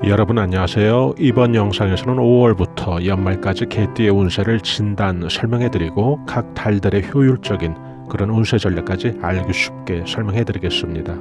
여러분 안녕하세요. 이번 영상에서는 5월부터 연말까지 개띠의 운세를 진단 설명해드리고 각 달들의 효율적인 그런 운세 전략까지 알기 쉽게 설명해드리겠습니다.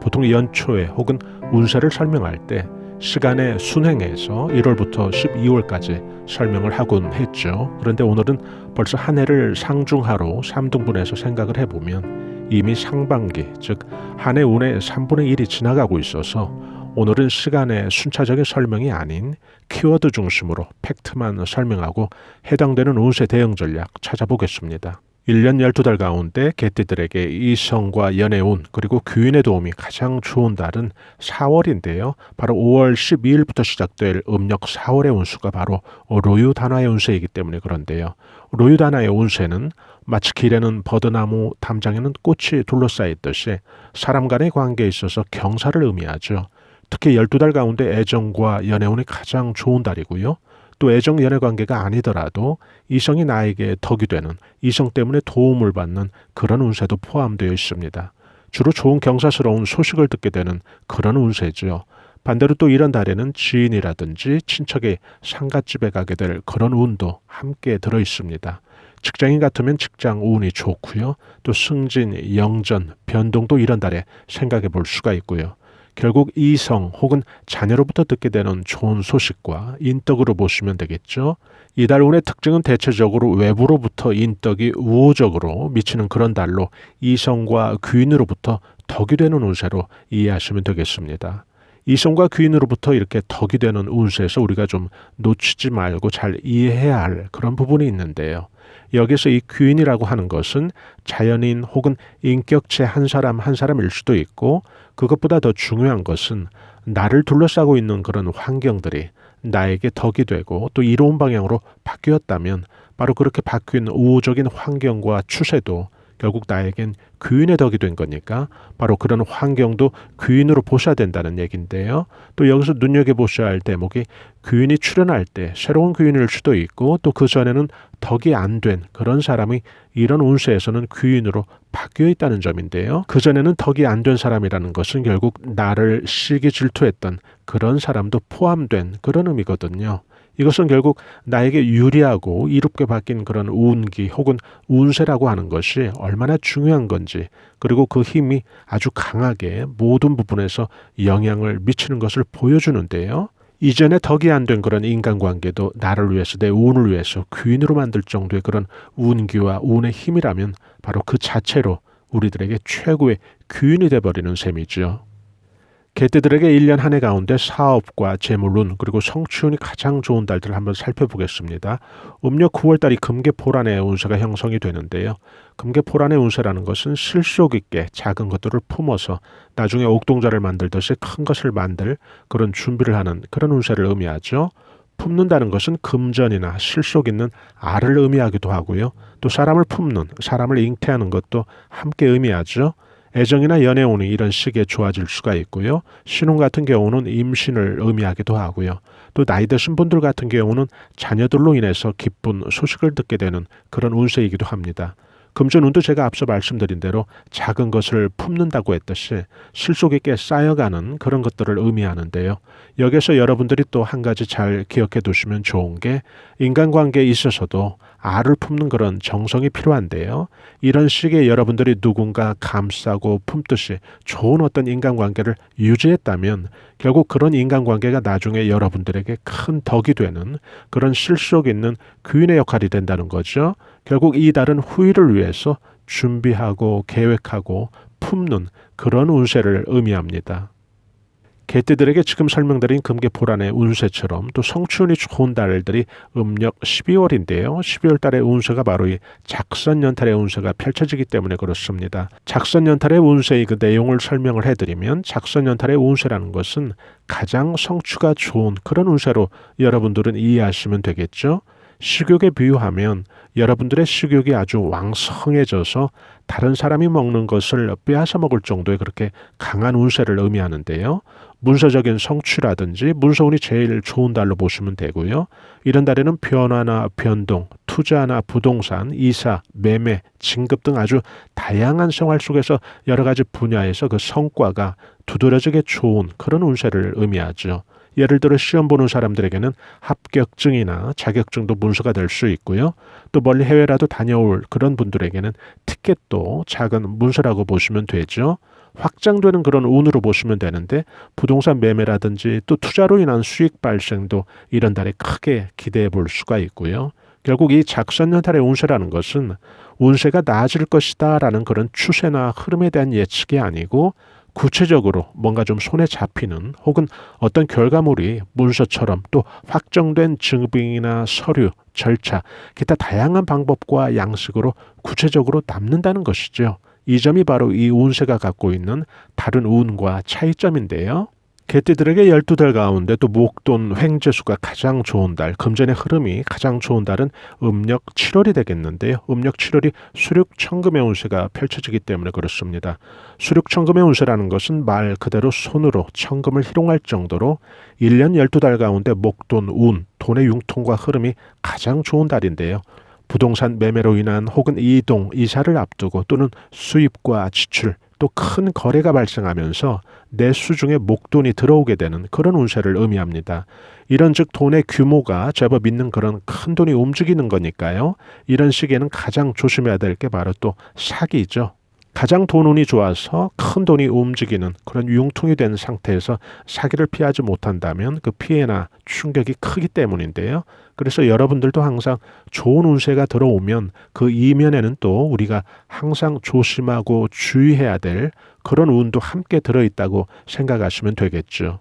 보통 연초에 혹은 운세를 설명할 때 시간의 순행해서 1월부터 12월까지 설명을 하곤 했죠. 그런데 오늘은 벌써 한 해를 상중하로 3등분해서 생각을 해보면 이미 상반기, 즉 한 해 운의 3분의 1이 지나가고 있어서 오늘은 시간의 순차적인 설명이 아닌 키워드 중심으로 팩트만 설명하고 해당되는 운세 대응 전략 찾아보겠습니다. 1년 12달 가운데 개띠들에게 이성과 연애운 그리고 귀인의 도움이 가장 좋은 달은 4월인데요. 바로 5월 12일부터 시작될 음력 4월의 운수가 바로 로유단화의 운세이기 때문에 그런데요. 로유단화의 운세는 마치 길에는 버드나무, 담장에는 꽃이 둘러싸였듯이 사람 간의 관계에 있어서 경사를 의미하죠. 특히 12달 가운데 애정과 연애운이 가장 좋은 달이고요. 또 애정 연애 관계가 아니더라도 이성이 나에게 덕이 되는, 이성 때문에 도움을 받는 그런 운세도 포함되어 있습니다. 주로 좋은 경사스러운 소식을 듣게 되는 그런 운세죠. 반대로 또 이런 달에는 지인이라든지 친척의 상갓집에 가게 될 그런 운도 함께 들어 있습니다. 직장인 같으면 직장 운이 좋고요. 또 승진, 영전, 변동도 이런 달에 생각해 볼 수가 있고요. 결국 이성 혹은 자녀로부터 듣게 되는 좋은 소식과 인덕으로 보시면 되겠죠. 이달 운의 특징은 대체적으로 외부로부터 인덕이 우호적으로 미치는 그런 달로 이성과 귀인으로부터 덕이 되는 운세로 이해하시면 되겠습니다. 이성과 귀인으로부터 이렇게 덕이 되는 운세에서 우리가 좀 놓치지 말고 잘 이해해야 할 그런 부분이 있는데요. 여기서 이 귀인이라고 하는 것은 자연인 혹은 인격체 한 사람 한 사람일 수도 있고, 그것보다 더 중요한 것은 나를 둘러싸고 있는 그런 환경들이 나에게 덕이 되고 또 이로운 방향으로 바뀌었다면 바로 그렇게 바뀐 우호적인 환경과 추세도 결국 나에겐 귀인의 덕이 된 거니까 바로 그런 환경도 귀인으로 보셔야 된다는 얘기인데요. 또 여기서 눈여겨보셔야 할 대목이 귀인이 출현할 때 새로운 귀인일 수도 있고 또 그 전에는 덕이 안 된 그런 사람이 이런 운세에서는 귀인으로 바뀌어 있다는 점인데요. 그 전에는 덕이 안 된 사람이라는 것은 결국 나를 시기 질투했던 그런 사람도 포함된 그런 의미거든요. 이것은 결국 나에게 유리하고 이롭게 바뀐 그런 운기 혹은 운세라고 하는 것이 얼마나 중요한 건지, 그리고 그 힘이 아주 강하게 모든 부분에서 영향을 미치는 것을 보여주는데요. 이전에 덕이 안 된 그런 인간관계도 나를 위해서, 내 운을 위해서 귀인으로 만들 정도의 그런 운기와 운의 힘이라면 바로 그 자체로 우리들에게 최고의 귀인이 돼버리는 셈이죠. 개띠들에게 1년 한 해 가운데 사업과 재물운 그리고 성취운이 가장 좋은 달들을 한번 살펴보겠습니다. 음력 9월달이 금계포란의 운세가 형성이 되는데요. 금계포란의 운세라는 것은 실속 있게 작은 것들을 품어서 나중에 옥동자를 만들듯이 큰 것을 만들 그런 준비를 하는 그런 운세를 의미하죠. 품는다는 것은 금전이나 실속 있는 알을 의미하기도 하고요. 또 사람을 품는, 사람을 잉태하는 것도 함께 의미하죠. 애정이나 연애운이 이런 시기에 좋아질 수가 있고요. 신혼 같은 경우는 임신을 의미하기도 하고요. 또 나이 드신 분들 같은 경우는 자녀들로 인해서 기쁜 소식을 듣게 되는 그런 운세이기도 합니다. 금전운도 제가 앞서 말씀드린 대로 작은 것을 품는다고 했듯이 실속 있게 쌓여가는 그런 것들을 의미하는데요. 여기서 여러분들이 또 한 가지 잘 기억해 두시면 좋은 게 인간관계에 있어서도 알을 품는 그런 정성이 필요한데요. 이런 시기에 여러분들이 누군가 감싸고 품듯이 좋은 어떤 인간관계를 유지했다면 결국 그런 인간관계가 나중에 여러분들에게 큰 덕이 되는 그런 실속 있는 귀인의 역할이 된다는 거죠. 결국 이 달은 후일을 위해서 준비하고 계획하고 품는 그런 운세를 의미합니다. 개띠들에게 지금 설명드린 금계포란의 운세처럼 또 성취운이 좋은 달들이 음력 12월인데요. 12월 달의 운세가 바로 이 작선연탈의 운세가 펼쳐지기 때문에 그렇습니다. 작선연탈의 운세의 그 내용을 설명을 해드리면 작선연탈의 운세라는 것은 가장 성취가 좋은 그런 운세로 여러분들은 이해하시면 되겠죠. 식욕에 비유하면 여러분들의 식욕이 아주 왕성해져서 다른 사람이 먹는 것을 빼앗아 먹을 정도의 그렇게 강한 운세를 의미하는데요. 문서적인 성취라든지 문서운이 제일 좋은 달로 보시면 되고요. 이런 달에는 변화나 변동, 투자나 부동산, 이사, 매매, 진급 등 아주 다양한 생활 속에서 여러 가지 분야에서 그 성과가 두드러지게 좋은 그런 운세를 의미하죠. 예를 들어 시험 보는 사람들에게는 합격증이나 자격증도 문서가 될 수 있고요. 또 멀리 해외라도 다녀올 그런 분들에게는 티켓도 작은 문서라고 보시면 되죠. 확장되는 그런 운으로 보시면 되는데 부동산 매매라든지 또 투자로 인한 수익 발생도 이런 달에 크게 기대해 볼 수가 있고요. 결국 이 작성연달의 운세라는 것은 운세가 나아질 것이다 라는 그런 추세나 흐름에 대한 예측이 아니고 구체적으로 뭔가 좀 손에 잡히는 혹은 어떤 결과물이 문서처럼 또 확정된 증빙이나 서류, 절차, 기타 다양한 방법과 양식으로 구체적으로 남는다는 것이죠. 이 점이 바로 이 운세가 갖고 있는 다른 운과 차이점인데요. 개띠들에게 12달 가운데 또 목돈 횡재수가 가장 좋은 달, 금전의 흐름이 가장 좋은 달은 음력 7월이 되겠는데요. 음력 7월이 수륙천금의 운세가 펼쳐지기 때문에 그렇습니다. 수륙천금의 운세라는 것은 말 그대로 손으로 천금을 희롱할 정도로 1년 12달 가운데 목돈 운, 돈의 융통과 흐름이 가장 좋은 달인데요. 부동산 매매로 인한 혹은 이동, 이사를 앞두고 또는 수입과 지출, 또 큰 거래가 발생하면서 내수 중에 목돈이 들어오게 되는 그런 운세를 의미합니다. 이런 즉 돈의 규모가 제법 있는 그런 큰 돈이 움직이는 거니까요. 이런 시기에는 가장 조심해야 될 게 바로 또 사기죠. 가장 돈 운이 좋아서 큰 돈이 움직이는 그런 융통이 된 상태에서 사기를 피하지 못한다면 그 피해나 충격이 크기 때문인데요. 그래서 여러분들도 항상 좋은 운세가 들어오면 그 이면에는 또 우리가 항상 조심하고 주의해야 될 그런 운도 함께 들어있다고 생각하시면 되겠죠.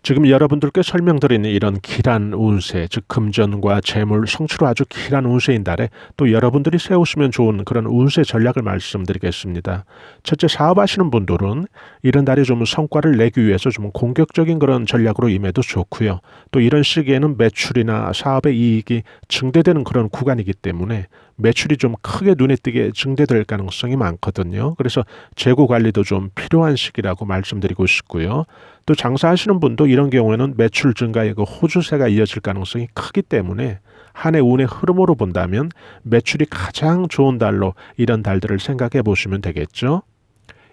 지금 여러분들께 설명드리는 이런 길한 운세, 즉 금전과 재물, 성취로 아주 길한 운세인 달에 또 여러분들이 세우시면 좋은 그런 운세 전략을 말씀드리겠습니다. 첫째, 사업하시는 분들은 이런 달에 좀 성과를 내기 위해서 좀 공격적인 그런 전략으로 임해도 좋고요. 또 이런 시기에는 매출이나 사업의 이익이 증대되는 그런 구간이기 때문에 매출이 좀 크게 눈에 띄게 증대될 가능성이 많거든요. 그래서 재고 관리도 좀 필요한 시기라고 말씀드리고 싶고요. 또 장사하시는 분도 이런 경우에는 매출 증가의 그 호주세가 이어질 가능성이 크기 때문에 한 해 운의 흐름으로 본다면 매출이 가장 좋은 달로 이런 달들을 생각해 보시면 되겠죠.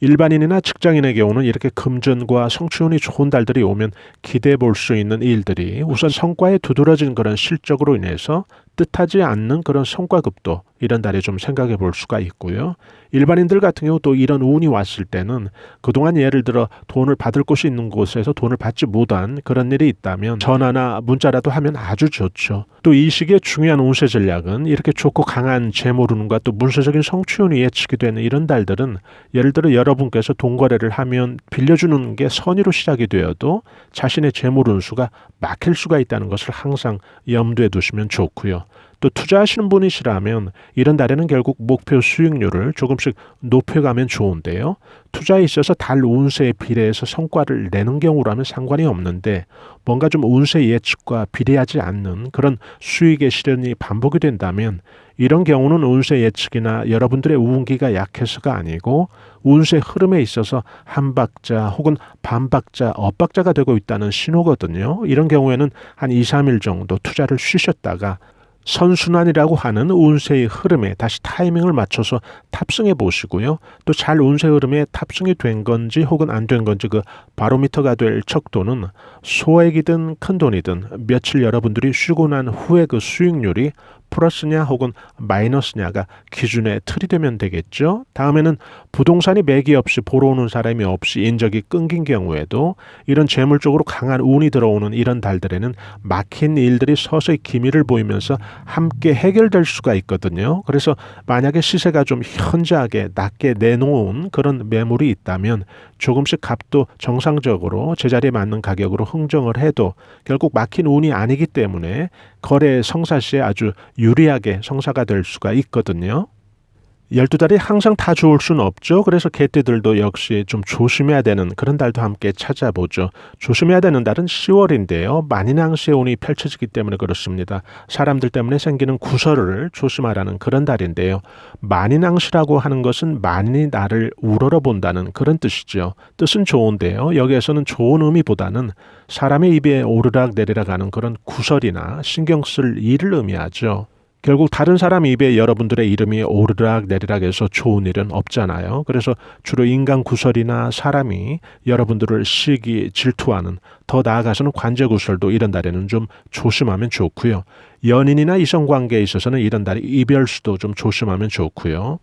일반인이나 직장인의 경우는 이렇게 금전과 성취운이 좋은 달들이 오면 기대해 볼 수 있는 일들이 우선 성과에 두드러진 그런 실적으로 인해서 뜻하지 않는 그런 성과급도 이런 달에 좀 생각해 볼 수가 있고요. 일반인들 같은 경우 또 이런 운이 왔을 때는 그동안 예를 들어 돈을 받을 곳이 있는 곳에서 돈을 받지 못한 그런 일이 있다면 전화나 문자라도 하면 아주 좋죠. 또 이 시기에 중요한 운세 전략은 이렇게 좋고 강한 재물운과 또 문서적인 성취운이 예측이 되는 이런 달들은 예를 들어 여러분께서 돈 거래를 하면 빌려주는 게 선의로 시작이 되어도 자신의 재물운수가 막힐 수가 있다는 것을 항상 염두에 두시면 좋고요. 또 투자하시는 분이시라면 이런 달에는 결국 목표 수익률을 조금씩 높여가면 좋은데요. 투자에 있어서 달 운세에 비례해서 성과를 내는 경우라면 상관이 없는데 뭔가 좀 운세 예측과 비례하지 않는 그런 수익의 실현이 반복이 된다면 이런 경우는 운세 예측이나 여러분들의 운기가 약해서가 아니고 운세 흐름에 있어서 한 박자 혹은 반 박자, 엇박자가 되고 있다는 신호거든요. 이런 경우에는 한 2, 3일 정도 투자를 쉬셨다가 선순환이라고 하는 운세의 흐름에 다시 타이밍을 맞춰서 탑승해 보시고요. 또 잘 운세 흐름에 탑승이 된 건지 혹은 안 된 건지 그 바로미터가 될 척도는 소액이든 큰 돈이든 며칠 여러분들이 쉬고 난 후에 그 수익률이 플러스냐 혹은 마이너스냐가 기준의 틀이 되면 되겠죠. 다음에는 부동산이 매기 없이 보러 오는 사람이 없이 인적이 끊긴 경우에도 이런 재물적으로 강한 운이 들어오는 이런 달들에는 막힌 일들이 서서히 기미를 보이면서 함께 해결될 수가 있거든요. 그래서 만약에 시세가 좀 현저하게 낮게 내놓은 그런 매물이 있다면 조금씩 값도 정상적으로 제자리에 맞는 가격으로 흥정을 해도 결국 막힌 운이 아니기 때문에 거래 성사 시에 아주 유리하게 성사가 될 수가 있거든요. 12달이 항상 다 좋을 수는 없죠. 그래서 개띠들도 역시 좀 조심해야 되는 그런 달도 함께 찾아보죠. 조심해야 되는 달은 10월인데요. 만인항시의 운이 펼쳐지기 때문에 그렇습니다. 사람들 때문에 생기는 구설을 조심하라는 그런 달인데요. 만인항시라고 하는 것은 만인이 나를 우러러본다는 그런 뜻이죠. 뜻은 좋은데요. 여기에서는 좋은 의미보다는 사람의 입에 오르락 내리락 하는 그런 구설이나 신경 쓸 일을 의미하죠. 결국 다른 사람 입에 여러분들의 이름이 오르락 내리락 해서 좋은 일은 없잖아요. 그래서 주로 인간 구설이나 사람이 여러분들을 시기, 질투하는, 더 나아가서는 관제 구설도 이런 달에는 좀 조심하면 좋고요. 연인이나 이성관계에 있어서는 이런 달에 이별수도 좀 조심하면 좋고요.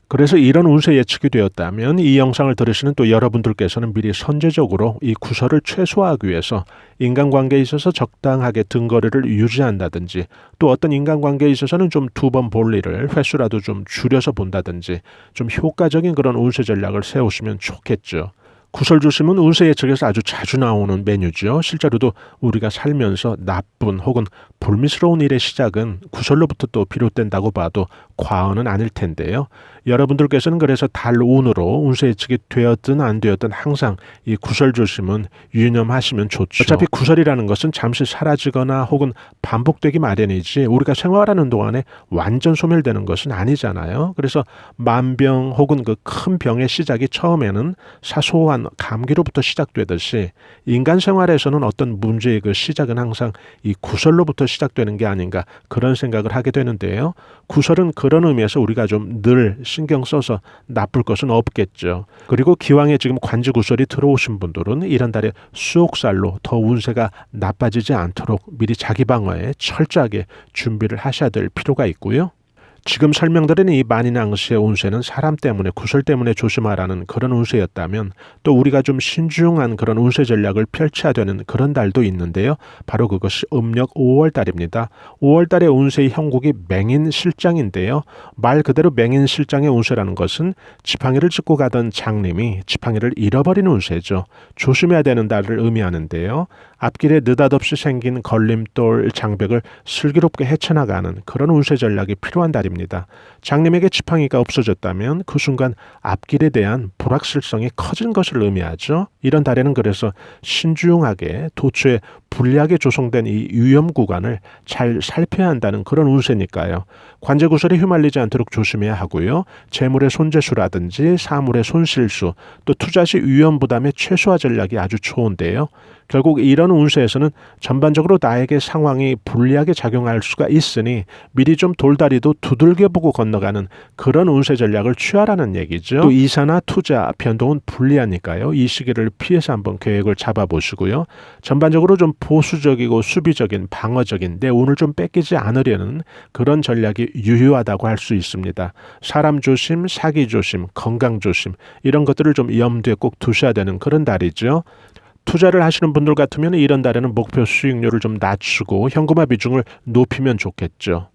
그래서 이런 운세 예측이 되었다면 이 영상을 들으시는 또 여러분들께서는 미리 선제적으로 이 구설을 최소화하기 위해서 인간관계에 있어서 적당하게 등거리를 유지한다든지, 또 어떤 인간관계에 있어서는 좀 두 번 볼 일을 횟수라도 좀 줄여서 본다든지, 좀 효과적인 그런 운세 전략을 세우시면 좋겠죠. 구설 조심은 운세 예측에서 아주 자주 나오는 메뉴죠. 실제로도 우리가 살면서 나쁜 혹은 불미스러운 일의 시작은 구설로부터 또 비롯된다고 봐도 과언은 아닐 텐데요. 여러분들께서는 그래서 달 운으로 운세 예측이 되었든 안 되었든 항상 이 구설 조심은 유념하시면 좋죠. 어차피 구설이라는 것은 잠시 사라지거나 혹은 반복되기 마련이지 우리가 생활하는 동안에 완전 소멸되는 것은 아니잖아요. 그래서 만병 혹은 그 큰 병의 시작이 처음에는 사소한 감기로부터 시작되듯이 인간 생활에서는 어떤 문제의 그 시작은 항상 이 구설로부터 시작되는 게 아닌가, 그런 생각을 하게 되는데요. 구설은 그런 의미에서 우리가 좀 늘 신경 써서 나쁠 것은 없겠죠. 그리고 기왕에 지금 관지 구설이 들어오신 분들은 이런 달에 수옥살로 더 운세가 나빠지지 않도록 미리 자기 방어에 철저하게 준비를 하셔야 될 필요가 있고요. 지금 설명드린 이 만인앙시의 운세는 사람 때문에, 구설 때문에 조심하라는 그런 운세였다면, 또 우리가 좀 신중한 그런 운세 전략을 펼쳐야 되는 그런 달도 있는데요. 바로 그것이 음력 5월달입니다. 5월달의 운세의 형국이 맹인실장인데요. 말 그대로 맹인실장의 운세라는 것은 지팡이를 짚고 가던 장님이 지팡이를 잃어버리는 운세죠. 조심해야 되는 달을 의미하는데요. 앞길에 느닷없이 생긴 걸림돌, 장벽을 슬기롭게 헤쳐나가는 그런 운세 전략이 필요한 달입니다. 장님에게 지팡이가 없어졌다면 그 순간 앞길에 대한 불확실성이 커진 것을 의미하죠. 이런 달에는 그래서 신중하게 도처에 불리하게 조성된 이 위험 구간을 잘 살펴야 한다는 그런 운세니까요. 관제 구설에 휘말리지 않도록 조심해야 하고요. 재물의 손재수라든지 사물의 손실수, 또 투자 시 위험 부담의 최소화 전략이 아주 좋은데요. 결국 이런 운세에서는 전반적으로 나에게 상황이 불리하게 작용할 수가 있으니 미리 좀 돌다리도 두들겨보고 건너가는 그런 운세 전략을 취하라는 얘기죠. 또 이사나 투자, 변동은 불리하니까요. 이 시기를 피해서 한번 계획을 잡아보시고요. 전반적으로 좀 보수적이고 수비적인, 방어적인, 내 운을 좀 뺏기지 않으려는 그런 전략이 유효하다고 할 수 있습니다. 사람 조심, 사기 조심, 건강 조심, 이런 것들을 좀 염두에 꼭 두셔야 되는 그런 달이죠. 투자를 하시는 분들 같으면 이런 달에는 목표 수익률을 좀 낮추고 현금화 비중을 높이면 좋겠죠.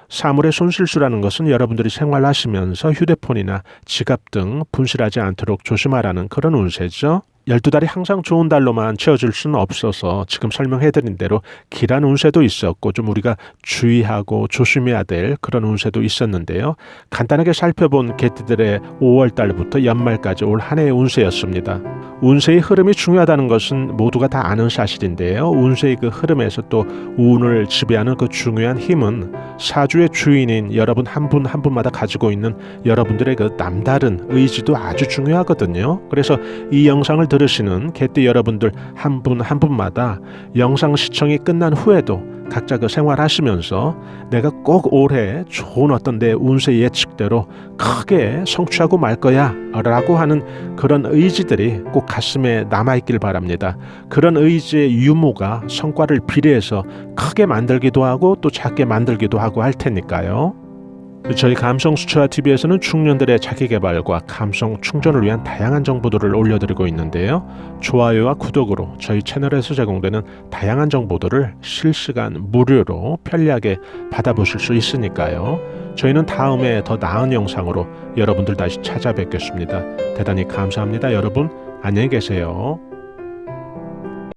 사물의 손실수라는 것은 여러분들이 생활하시면서 휴대폰이나 지갑 등 분실하지 않도록 조심하라는 그런 운세죠. 12달이 항상 좋은 달로만 채워질 수는 없어서 지금 설명해드린 대로 길한 운세도 있었고 좀 우리가 주의하고 조심해야 될 그런 운세도 있었는데요. 간단하게 살펴본 개띠들의 5월달부터 연말까지 올 한 해의 운세였습니다. 운세의 흐름이 중요하다는 것은 모두가 다 아는 사실인데요. 운세의 그 흐름에서 또 운을 지배하는 그 중요한 힘은 사주의 주인인 여러분 한 분 한 분마다 가지고 있는 여러분들의 그 남다른 의지도 아주 중요하거든요. 그래서 이 영상을 들으시는 개띠 여러분들 한 분 한 분마다 영상 시청이 끝난 후에도 각자 그 생활하시면서 내가 꼭 올해 좋은 어떤 내 운세 예측대로 크게 성취하고 말 거야 라고 하는 그런 의지들이 꼭 가슴에 남아있길 바랍니다. 그런 의지의 유무가 성과를 비례해서 크게 만들기도 하고 또 작게 만들기도 하고 할 테니까요. 저희 감성수채화TV에서는 중년들의 자기개발과 감성 충전을 위한 다양한 정보들을 올려드리고 있는데요. 좋아요와 구독으로 저희 채널에서 제공되는 다양한 정보들을 실시간 무료로 편리하게 받아보실 수 있으니까요. 저희는 다음에 더 나은 영상으로 여러분들 다시 찾아뵙겠습니다. 대단히 감사합니다. 여러분 안녕히 계세요.